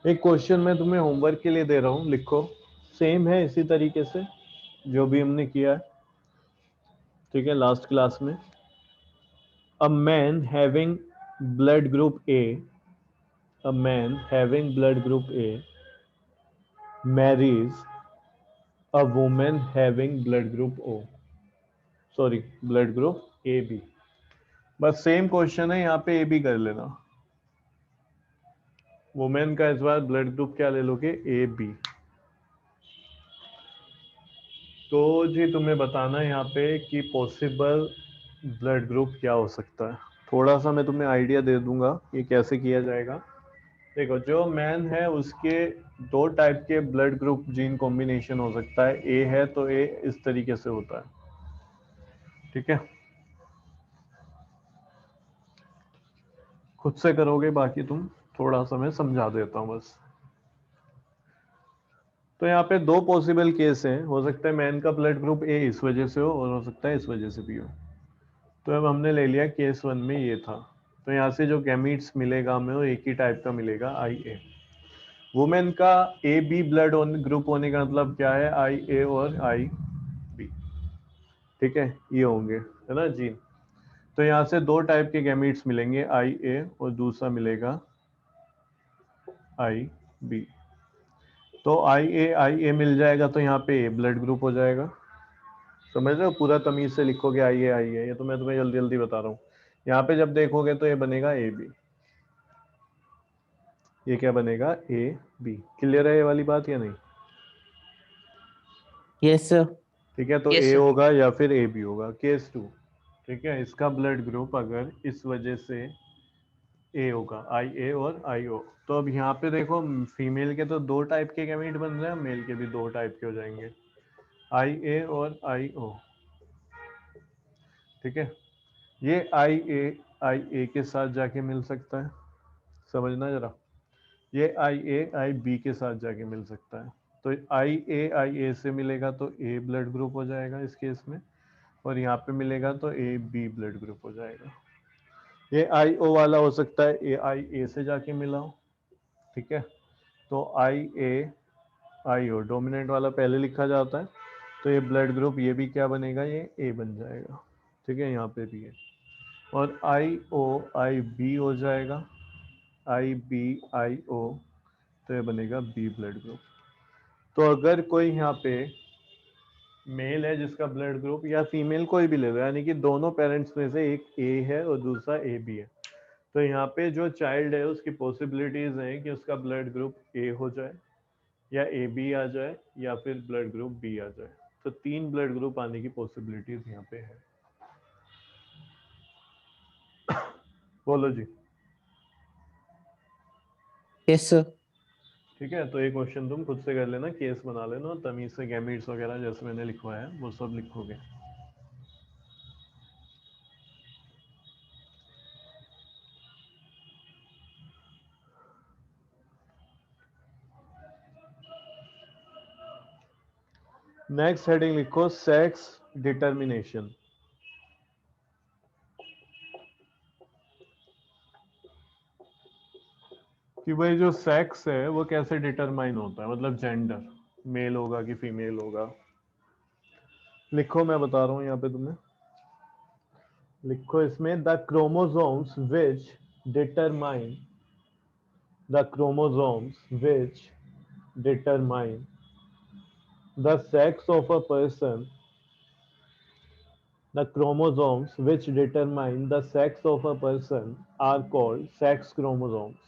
एक क्वेश्चन मैं तुम्हें होमवर्क के लिए दे रहा हूँ, लिखो। सेम है इसी तरीके से जो भी हमने किया है, ठीक है, लास्ट क्लास में। A man having blood group A, a man having blood group A marries a women having blood group O, sorry blood group A B. बस सेम क्वेश्चन है, यहाँ पे ए बी कर लेना। वुमेन का इस बार blood group क्या ले लोगे, ए बी। तो जी तुम्हें बताना है यहाँ पे कि पॉसिबल ब्लड ग्रुप क्या हो सकता है। थोड़ा सा मैं तुम्हें आइडिया दे दूंगा कि कैसे किया जाएगा। देखो, जो मैन है उसके दो टाइप के ब्लड ग्रुप जीन कॉम्बिनेशन हो सकता है। ए है तो ए इस तरीके से होता है, ठीक है। खुद से करोगे, बाकी तुम थोड़ा सा मैं समझा देता हूँ बस। तो यहाँ पे दो पॉसिबल केस हैं, हो सकता है मैन का ब्लड ग्रुप ए इस वजह से हो सकता है इस वजह से भी हो। तो अब हमने ले लिया केस वन में ये था। तो यहाँ से जो गैमीट्स मिलेगा हमें वो एक ही टाइप का मिलेगा, आई ए। वुमेन का ए बी ब्लड ग्रुप होने का मतलब क्या है, आई ए और आई बी, ठीक है, ये होंगे, है ना जी। तो यहाँ से दो टाइप के गैमीट्स मिलेंगे, आई ए और दूसरा मिलेगा आई बी। तो आई ए मिल जाएगा तो यहाँ पे ए ब्लड ग्रुप हो जाएगा। समझ रहे हो, पूरा तमीज से लिखोगे आई ए, ये तो मैं तुम्हें जल्दी जल्दी बता रहा हूँ। यहाँ पे जब देखोगे तो ये बनेगा ए बी, ये क्या बनेगा, ए बी। क्लियर है ये वाली बात या नहीं? Yes sir. ठीक है, तो यस ए सर। होगा या फिर ए बी होगा। केस टू, ठीक है, इसका ब्लड ग्रुप अगर इस वजह से ए होगा, आई ए और आई ओ। तो अब यहाँ पे देखो, फीमेल के तो दो टाइप के गैमीट बन रहे हैं, मेल के भी दो टाइप के हो जाएंगे, आई ए और आई ओ, ठीक है। ये आई ए के साथ जाके मिल सकता है, समझना जरा। ये आई बी के साथ जाके मिल सकता है। तो आई ए से मिलेगा तो ए ब्लड ग्रुप हो जाएगा इस केस में, और यहाँ पे मिलेगा तो ए बी ब्लड ग्रुप हो जाएगा। ये आई ओ वाला हो सकता है ए आई ए से जाके मिला हो, ठीक है। तो आई ओ डोमिनेंट वाला पहले लिखा जाता है, तो ये ब्लड ग्रुप ये भी क्या बनेगा, ये ए बन जाएगा, ठीक है, यहाँ पे भी है। और आई ओ आई बी हो जाएगा, आई बी आई ओ, तो ये बनेगा बी ब्लड ग्रुप। तो अगर कोई यहाँ पे मेल है जिसका ब्लड ग्रुप, या फीमेल कोई भी ले लो, यानी कि दोनों पेरेंट्स में से एक ए है और दूसरा ए बी है, तो यहाँ पे जो चाइल्ड है उसकी पॉसिबिलिटीज हैं कि उसका ब्लड ग्रुप ए हो जाए, या ए बी आ जाए, या फिर ब्लड ग्रुप बी आ जाए। तो तीन ब्लड ग्रुप आने की पॉसिबिलिटीज यहाँ पे है। बोलो जी। Yes sir. ठीक है, तो एक क्वेश्चन तुम खुद से कर लेना, केस बना लेना, तमीज से गैमीट्स वगैरह जैसे मैंने लिखवाया है वो सब लिखोगे। नेक्स्ट हेडिंग लिखो, सेक्स डिटर्मिनेशन। कि भाई जो सेक्स है वो कैसे डिटरमाइन होता है, मतलब जेंडर, मेल होगा कि फीमेल होगा। लिखो, मैं बता रहा हूँ यहाँ पे तुम्हें, लिखो इसमें, the chromosomes which determine, the chromosomes which determine the sex of a person, the chromosomes which determine the sex of a person are called sex chromosomes।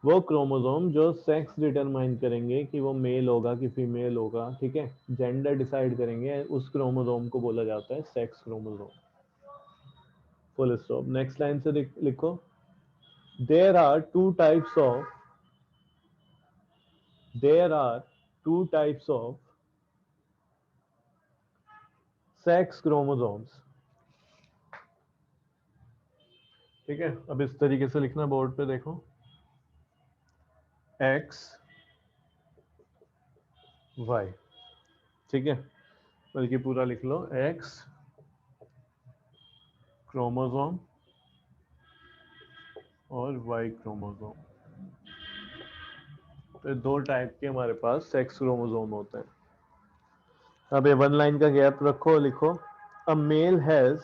वो क्रोमोसोम जो सेक्स डिटरमाइन करेंगे कि वो मेल होगा कि फीमेल होगा, ठीक है, जेंडर डिसाइड करेंगे, उस क्रोमोसोम को बोला जाता है sex chromosome. Full stop. Next line से लिखो, there are two types of, there are two types of sex chromosomes. ठीक है, अब इस तरीके से लिखना, बोर्ड पे देखो, एक्स वाई, ठीक है, बल्कि पूरा लिख लो, एक्स क्रोमोसोम और वाई क्रोमोसोम। तो 2 टाइप के हमारे पास सेक्स क्रोमोसोम होते हैं। अब ये 1 लाइन का गैप रखो, लिखो a male has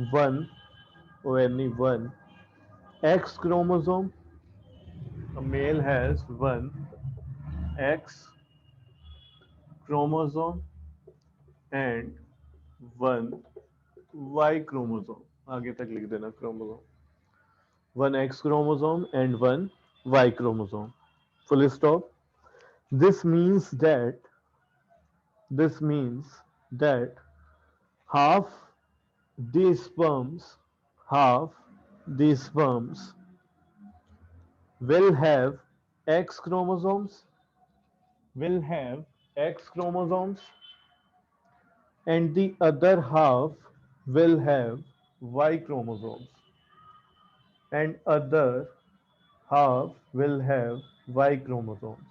one only one X chromosome. A male has one X chromosome and one Y chromosome. आगे तक लिख देना chromosome. One X chromosome and one Y chromosome. Full stop. This means that half these half these sperms will have X chromosomes and the other half will have Y chromosomes and other half will have Y chromosomes.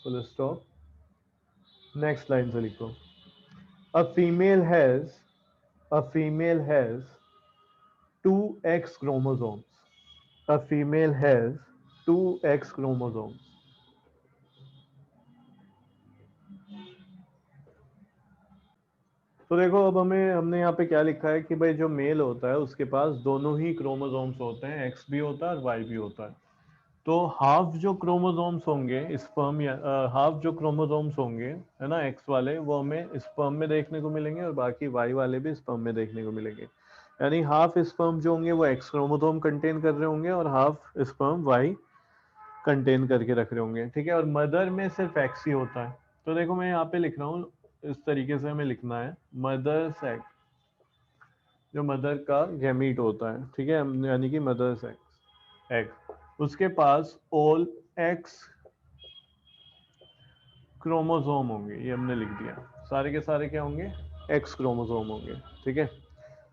Full stop. Next line से लिखो a female has two X chromosomes. A female has two X chromosomes. तो देखो अब हमने यहाँ पे क्या लिखा है कि भाई जो मेल होता है उसके पास दोनों ही क्रोमोसोम्स होते हैं, एक्स भी होता है और वाई भी होता है। तो हाफ जो क्रोमोसोम्स होंगे स्पर्म या हाफ जो क्रोमोसोम्स होंगे है ना एक्स वाले, वो हमें स्पर्म में देखने को मिलेंगे और बाकी वाई वाले भी स्पर्म में देखने को मिलेंगे। यानी हाफ स्पर्म जो होंगे वो एक्स क्रोमोसोम कंटेन कर रहे होंगे और हाफ स्पर्म वाई कंटेन करके रख रहे होंगे, ठीक है। और मदर में सिर्फ एक्स ही होता है। तो देखो मैं यहाँ पे लिख रहा हूँ, इस तरीके से हमें लिखना है मदर सेक्स, जो मदर का गैमीट होता है, ठीक है, यानी कि मदर सेक्स एग, उसके पास ऑल एक्स क्रोमोसोम होंगे। ये हमने लिख दिया, सारे के सारे क्या होंगे, एक्स क्रोमोसोम होंगे, ठीक है।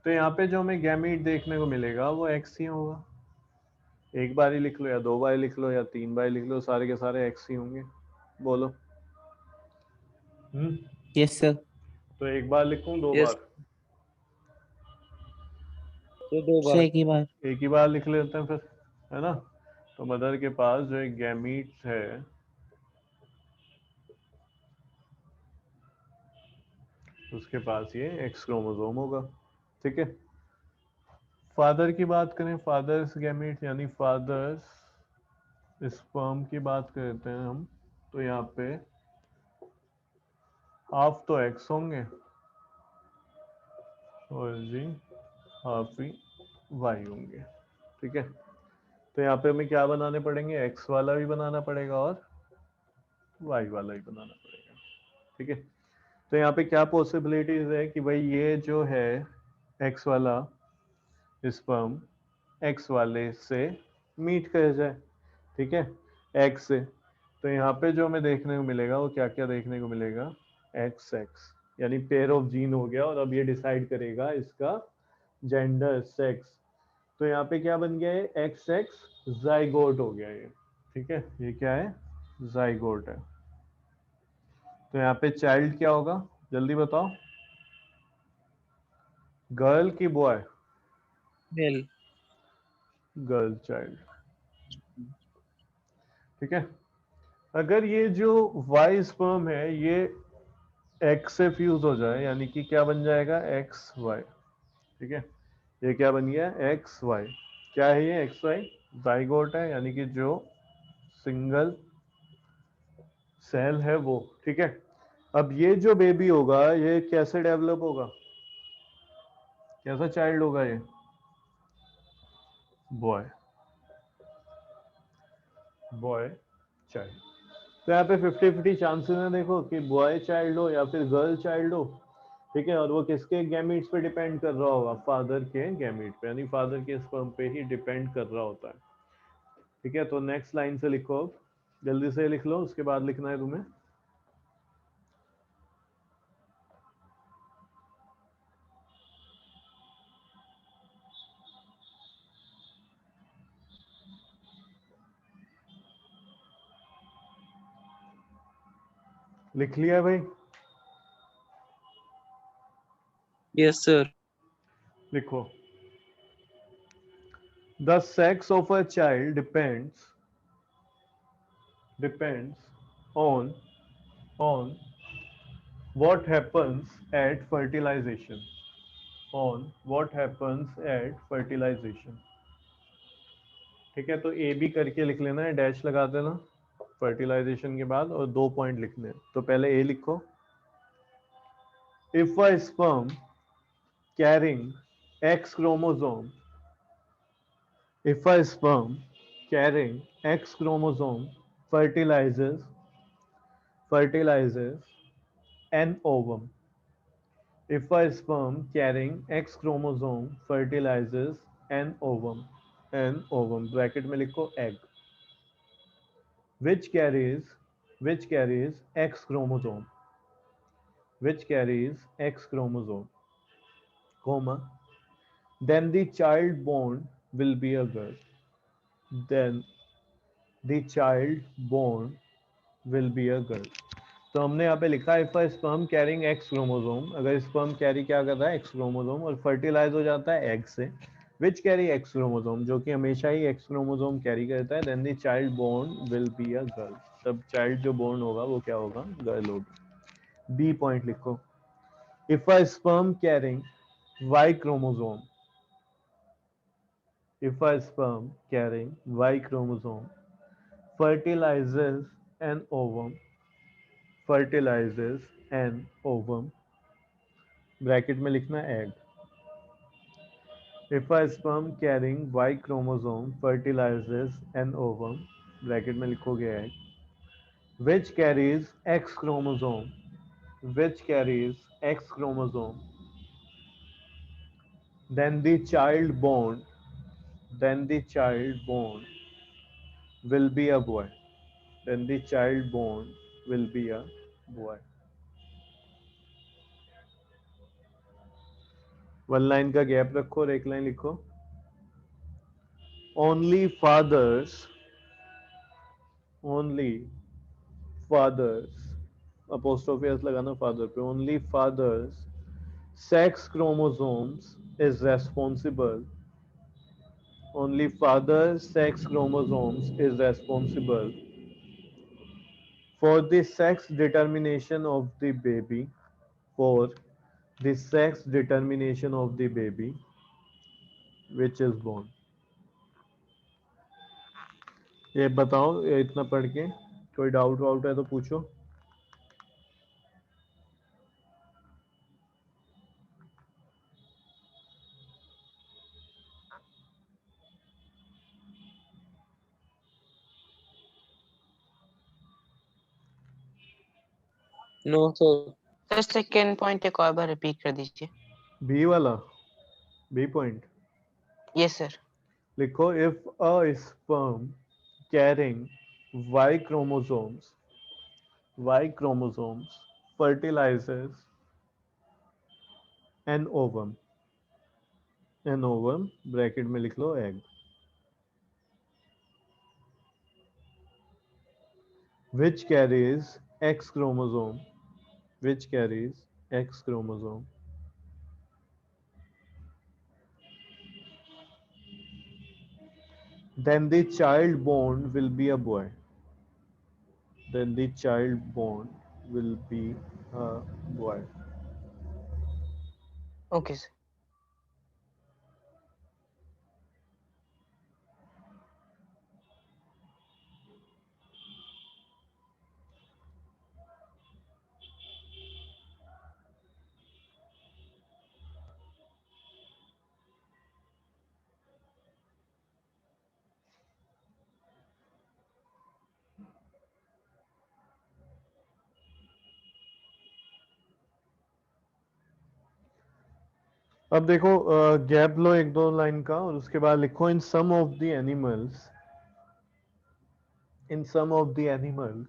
तो यहाँ पे जो हमें गैमीट देखने को मिलेगा वो एक्स ही होगा। एक बार ही लिख लो या 2 बार लिख लो या 3 बार लिख लो, सारे के सारे एक्स ही होंगे। बोलो। Yes sir. तो एक बार लिखूं, 2 यस बार? ये 2 सर बार। एक ही बार। एक ही बार लिख लेते हैं फिर, है ना। तो मदर के पास जो एक गैमीट्स है उसके पास ये एक्स क्रोमोसोम होगा, ठीक है। फादर की बात करें, फादर्स गैमीट यानी फादर्स स्पर्म की बात करते हैं हम, तो यहाँ पे हाफ तो एक्स होंगे और जी हाफ ही वाई होंगे, ठीक है। तो यहाँ पे हमें क्या बनाने पड़ेंगे, एक्स वाला भी बनाना पड़ेगा और वाई वाला भी बनाना पड़ेगा, ठीक है। तो यहाँ पे क्या पॉसिबिलिटीज है कि भाई ये जो है एक्स वाला स्पर्म एक्स वाले से मीट कर जाए, ठीक है, एक्स से। तो यहाँ पे जो हमें देखने को मिलेगा वो क्या क्या देखने को मिलेगा, एक्स एक्स, यानी पेयर ऑफ जीन हो गया। और अब ये डिसाइड करेगा इसका जेंडर, सेक्स। तो यहाँ पे क्या बन गया है, एक्स एक्स जाइगोट हो गया ये, ठीक है। ये क्या है, जाइगोट है। तो यहाँ पे चाइल्ड क्या होगा, जल्दी बताओ, गर्ल की बॉय? मेल। गर्ल चाइल्ड, ठीक है। अगर ये जो वाई स्पर्म है ये एक्स से फ्यूज हो जाए, यानी कि क्या बन जाएगा, एक्स वाई, ठीक है। ये क्या बन गया, एक्स वाई। क्या है ये, एक्स वाई जाइगोट है, यानी कि जो सिंगल सेल है वो, ठीक है। अब ये जो बेबी होगा ये कैसे डेवलप होगा, कैसा चाइल्ड होगा ये, बॉय, बॉय चाइल्ड। तो यहाँ पे 50-50 चांसेस है देखो कि बॉय चाइल्ड हो या फिर गर्ल चाइल्ड हो, ठीक है। और वो किसके गैमीट्स पे डिपेंड कर रहा होगा, फादर के गैमीट पे, यानी फादर के स्पर्म पे ही डिपेंड कर रहा होता है, ठीक है। तो नेक्स्ट लाइन से लिखो, जल्दी से लिख लो, उसके बाद लिखना है तुम्हें। लिख लिया भाई? Yes sir. लिखो The sex of a child depends on on what happens at fertilization. On what happens at fertilization. ठीक है, तो ए बी करके लिख लेना है, डैश लगा देना फर्टिलाइजेशन के बाद, और 2 पॉइंट लिखने हैं। तो पहले ए लिखो। If a sperm carrying x chromosome, if a sperm carrying X chromosome fertilizes fertilizes an ovum. If a sperm carrying X chromosome fertilizes an ovum bracket में लिखो egg, which carries X chromosome, comma, then the child born will be a girl. Then the child born will be a girl. तो हमने यहाँ पे लिखा if a sperm carrying x chromosome, अगर sperm carry क्या कर रहा है एक्स क्रोमोसोम और फर्टिलाइज हो जाता है एग से, विच कैरी एक्स क्रोमोसोम, जो कि हमेशा ही एक्स क्रोमोसोम कैरी करता है, then the child born will be a girl, तब चाइल्ड जो बोर्न होगा वो क्या होगा, गर्ल होगी। बी पॉइंट लिखो। If a sperm carrying Y chromosome, if a sperm carrying Y chromosome fertilizes an ovum fertilizes an ovum bracket में लिखना egg. If a sperm carrying Y chromosome fertilizes an ovum bracket में लिखोगे egg, which carries X chromosome, which carries X chromosome, then the child born then the child born will be a boy, then the child born will be a boy। One line का gap रखो और एक line लिखो। only fathers only fathers apostrophe s लगाना father पे, only fathers sex chromosomes is responsible, only father's sex chromosomes is responsible for the sex determination of the baby, for the sex determination of the baby which is born। ये बताओ, ये इतना पढ़ के कोई doubt वाउट है तो पूछो। No sir. Sir second point एक और बार रिपीट कर दीजिए। बी वाला, बी पॉइंट यस सर। लिखो। If a sperm carrying Y chromosomes fertilizes an ovum bracket में लिख लो egg, which carries X chromosome, which carries X chromosome, then the child born will be a boy, then the child born will be a boy। Okay sir. अब देखो, gap लो एक दो line का और उसके बाद लिखो in some of the animals, in some of the animals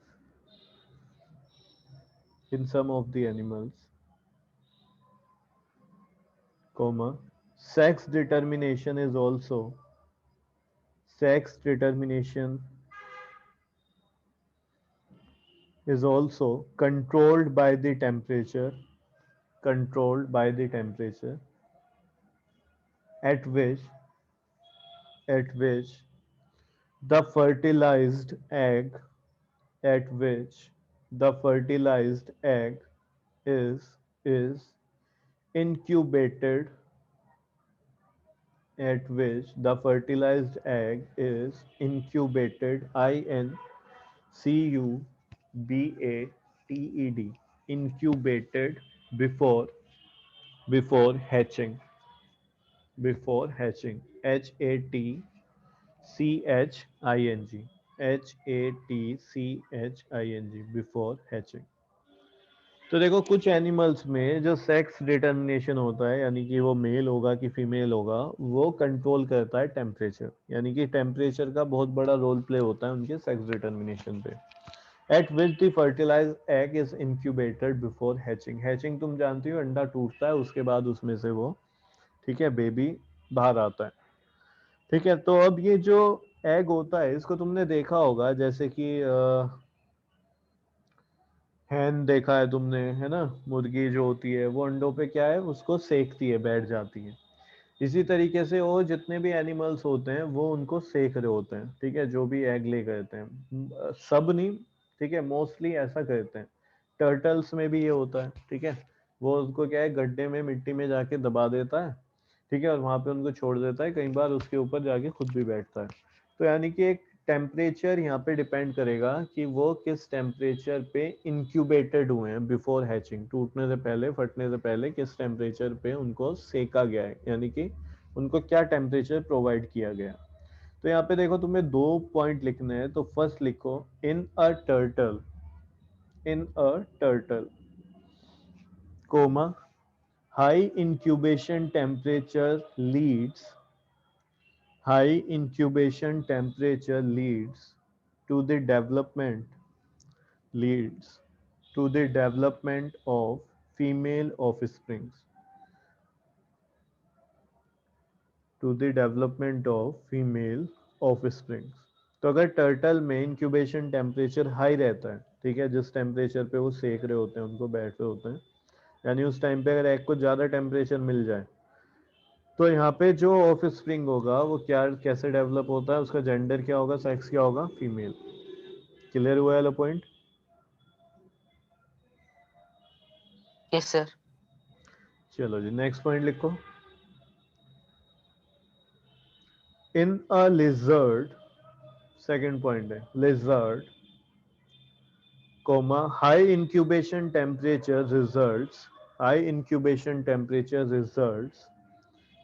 in some of the animals, comma, sex determination is also sex determination is also controlled by the temperature, controlled by the temperature at which at which the fertilized egg at which the fertilized egg is incubated at which the fertilized egg is incubated, incubated, incubated before hatching, before hatching, hatching, hatching, before hatching. तो देखो कुछ animals में जो sex determination होता है, यानी कि वो मेल होगा कि फीमेल होगा, वो कंट्रोल करता है टेम्परेचर, यानी कि टेम्परेचर का बहुत बड़ा रोल प्ले होता है उनके सेक्स डिटर्मिनेशन पे। Eight which the fertilize egg is incubated before hatching. Hatching तुम जानती हो, अंडा टूटता है, उसके बाद उसमें से वो, ठीक है, बेबी बाहर आता है। ठीक है, तो अब ये जो एग होता है इसको तुमने देखा होगा, जैसे कि हैन देखा है तुमने, है ना, मुर्गी जो होती है वो अंडों पे क्या है, उसको सेकती है, बैठ जाती है। इसी तरीके से वो जितने भी एनिमल्स होते हैं वो उनको सेक रहे होते हैं, ठीक है, जो भी एग ले करते हैं, सब नहीं, ठीक है, मोस्टली ऐसा करते हैं। टर्टल्स में भी ये होता है, ठीक है, वो उसको क्या है, गड्ढे में मिट्टी में जाके दबा देता है, ठीक है, और वहां पे उनको छोड़ देता है, कई बार उसके ऊपर जाके खुद भी बैठता है। तो यानी कि एक टेम्परेचर यहाँ पे डिपेंड करेगा कि वो किस टेम्परेचर पे इंक्यूबेटेड हुए हैं बिफोर हैचिंग, टूटने से पहले, फटने से पहले किस टेम्परेचर पे उनको सेका गया है, यानी कि उनको क्या टेम्परेचर प्रोवाइड किया गया। तो यहाँ पे देखो तुम्हें 2 पॉइंट लिखने हैं, तो फर्स्ट लिखो in a turtle, in a turtle, comma, high incubation temperature leads, high incubation temperature to the development leads to the development of female offsprings, to the development of female offsprings। तो अगर turtle में incubation temperature high रहता है, ठीक है, जिस temperature पे वो सेक रहे होते हैं, उनको बैठ रहे होते हैं, यानी उस टाइम पे अगर एग को ज़्यादा टेम्परेचर मिल जाए, तो यहाँ पे जो ऑफ स्प्रिंग होगा वो क्या, कैसे डेवलप होता है, उसका जेंडर क्या होगा, सेक्स क्या होगा, फीमेल। क्लियर हुआ वाला पॉइंट? Yes sir. चलो जी नेक्स्ट पॉइंट लिखो। In a lizard, second point है lizard, comma, high incubation temperature results, high incubation temperature results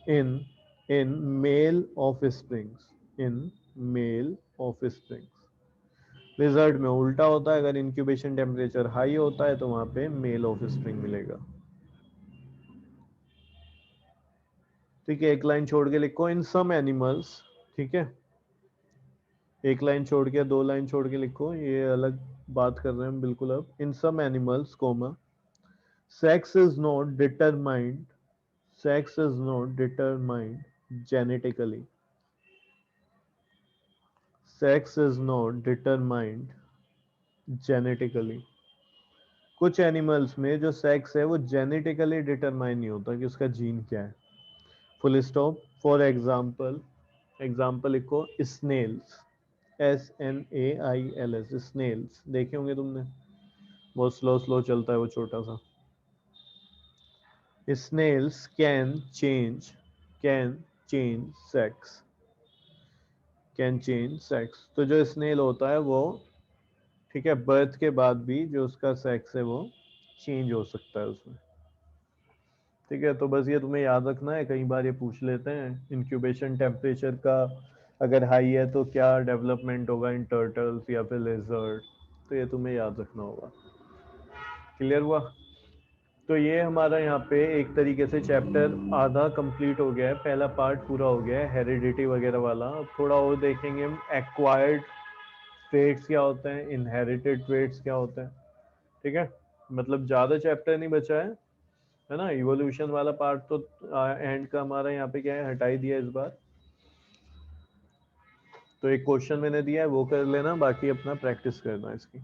in male offsprings, in male offsprings। Lizard में उल्टा होता है, अगर इंक्यूबेशन टेम्परेचर हाई होता है तो वहां पे मेल ऑफस्प्रिंग मिलेगा। ठीक है, एक लाइन छोड़ के लिखो इन सम एनिमल्स, ठीक है, एक लाइन छोड़ के, 2 लाइन छोड़ के लिखो, ये अलग बात कर रहे हैं हम बिल्कुल। अब in some animals, comma, sex is not determined, sex is not determined genetically, sex is not determined genetically। कुछ एनिमल्स में जो सेक्स है वो जेनेटिकली डिटरमाइन नहीं होता कि उसका जीन क्या है, full stop. For example, example लिखो स्नेल्स, SNAILS, स्नेल्स देखे होंगे तुमने, बहुत स्लो स्लो चलता है वो छोटा सा। Snails can change sex, can change sex. तो जो स्नेल होता है वो, ठीक है, बर्थ के बाद भी जो उसका सेक्स है वो चेंज हो सकता है उसमें। ठीक है, तो बस ये तुम्हें याद रखना है, कई बार ये पूछ लेते हैं इंक्यूबेशन टेम्परेचर का अगर हाई है तो क्या डेवलपमेंट होगा इन टर्टल्स या फिर लेजर्ड, तो ये तुम्हें याद रखना होगा। क्लियर हुआ? तो ये हमारा यहाँ पे एक तरीके से चैप्टर आधा कंप्लीट हो गया है, पहला पार्ट पूरा हो गया है हेरिडिटी वगैरह वाला। अब थोड़ा और देखेंगे हम, एक्वायर्ड ट्रेट्स क्या होते हैं, इनहेरिटेड ट्रेट्स क्या होते हैं। ठीक है, मतलब ज्यादा चैप्टर नहीं बचा है ना। इवोल्यूशन वाला पार्ट तो एंड का हमारा यहाँ पे क्या है, हटा ही दिया इस बार। तो एक क्वेश्चन मैंने दिया है वो कर लेना, बाकी अपना प्रैक्टिस करना इसकी।